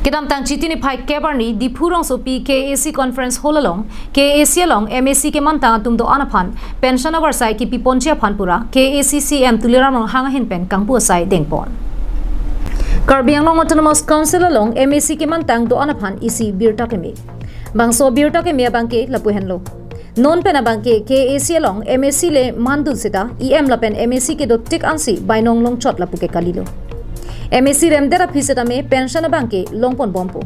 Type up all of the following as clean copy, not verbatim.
Kedam tang chitini phai kebarni di phurong so pi KAAC conference holalong KAAC along MAC keman tang atum do anaphan pension avarsai ki pi ponchia phanpura KAAC CM tuliram hanga hin pen kangpu sai dengpon Karbiang long autonomous council along MAC keman tang do anaphan isi birta kemi bangso birta kemi bangke lapu henlo non pena bangke KAAC along MAC le mandul sita EM lapen MAC ke do tik ansi bainong long chot lapu ke kalilo MAC remdera phisetame pension banke longpon bompo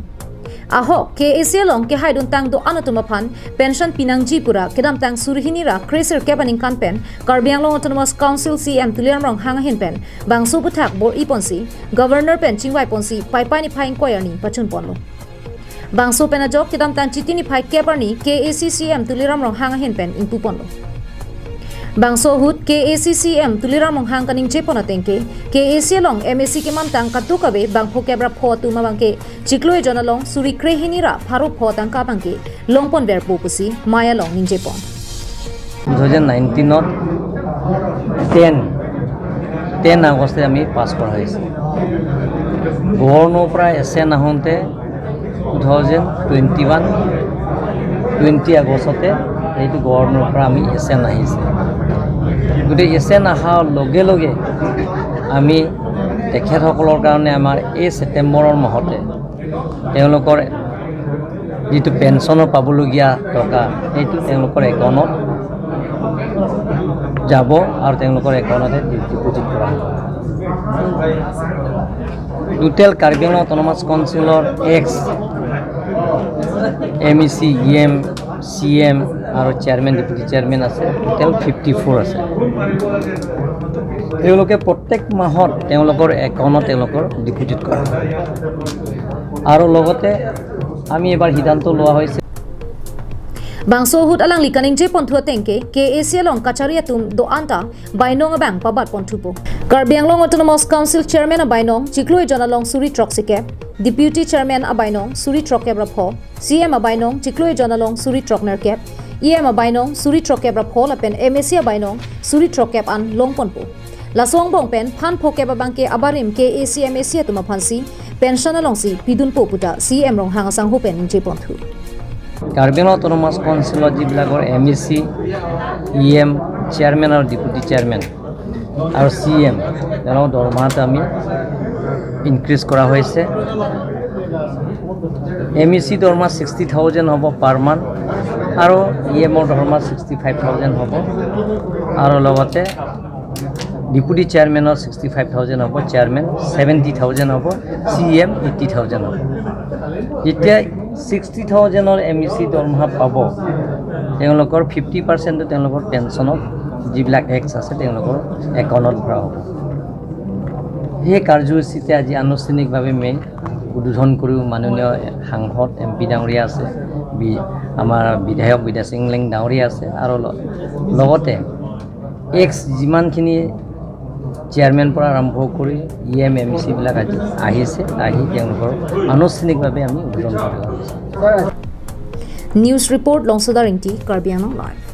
aho KAAC long ke haidun tang do anatuma phan pension pinangji pura kedam tang surhini ra kreser kebaning kan pen Karbiang long autonomous council CM tuliam rong hang hin pen bangsu puthak bor iponsi governor pen chingwai ponsi pai ni phaing koyani pachun ponlo bangsu pen ajok kedam tang chitini phai kebarni KAAC CM tuliram rong hang hin pen ingpu ponlo bangso hut KAAC CM tuliram rong hang kaning chepona tengke KAAC long MAC ke man tang katukabe bangpho kebra pho tuma bangke chikloi jona long suri krehini ra pharu pho tang ka bangke longpon ber pusi maya long ninje pon 2019 not 10 আগস্টে আমি pass করা হয়েছে governor প্রায় এসে না হতে 20 আগষ্টতে এইটো governor পৰা আমি এসে নাহিছে গটে এসে নাহাৰ লগে লগে আমি তেখেতসকলৰ কাৰণে আমাৰ এই ছেপ্টেম্বৰৰ মাহতে তেওঁলোকৰ যিটো পেঞ্চনৰ পাবলগীয়া টকা এইটো তেওঁলোকৰ একাউণ্টত যাব আৰু তেওঁলোকৰ একাউণ্টতে ডিপোজিট কৰা হ'ব টোটেল কাৰ্বি আংলং অট'নমাছ কাউন্সিলৰ এক্স MEC EM CM আৰু চেয়াৰমেন ডেপুটি চেয়াৰমেন আছে টোটেল 54 আছে তেওঁলোকে প্ৰত্যেক মাহত তেওঁলোকৰ একাউণ্টত তেওঁলোকৰ ডিপোজিট কৰে আৰু লগতে আমি এবাৰ সিদ্ধান্ত লোৱা হৈছে bangso hut alang likaning je ponthua tengke KAAC long kacharia tum do anta bainong bang pabat ponthupo Karbiang long autonomous council chairman abainong chikloi jona long suri troksike deputy chairman abainong suri troke brapho CM abainong chikloi jona long suri trokner cap EM abainong suri troke brapho lapen MAC abainong suri troke an longponpo lasong bong pen phan phoke babangke abarim KAAC MAC tuma phansi pension alongsi pidun po puta CM rong hangasang hopen je ponthu Karbi Anglong autonomous কাউন্সিলৰ যিবিলাকৰ MEC EM chairman আৰু deputy chairman আৰু CM তেওঁলোকৰ দৰমহাটো আমি increase কৰা হৈছে MEC দৰমহা 60,000 হ'ব পাৰ মান্থ আৰু EMৰ দৰমহা 65,000 হ'ব আৰু লগতে ডেপুটি চেয়াৰমেনৰ 65,000 হ'ব চেয়াৰমেন 70,000 হ'ব CM 80,000 হ'ব যেতিয়া 60,000 MEC দৰমহা পাব তেওঁলোকৰ 50% তেওঁলোকৰ পেঞ্চনত যিবিলাক এক্স আছে তেওঁলোকৰ একাউণ্টত ভৰা হ'ব এই কাৰ্যসূচীতে আজি আনুষ্ঠানিকভাৱে মই উদ্বোধন কৰিও মাননীয় সাংসদ MP ডাঙৰীয়া আছে আমাৰ বিধায়ক বিদ্যা সিং লেং ডাঙৰীয়া আছে আৰু লগতে এক্স যিমানখিনি চেয়াৰমেন পৰা আৰম্ভ কৰি EM MEC বিলাক আহিছে আহি তেওঁলোকৰ আনুষ্ঠানিকভাৱে আমি উদ্বোধন কৰা হৈছে নিউজ ৰিপৰ্ট লংসদাৰ ইংটি কাৰ্বি আংলং লাইভ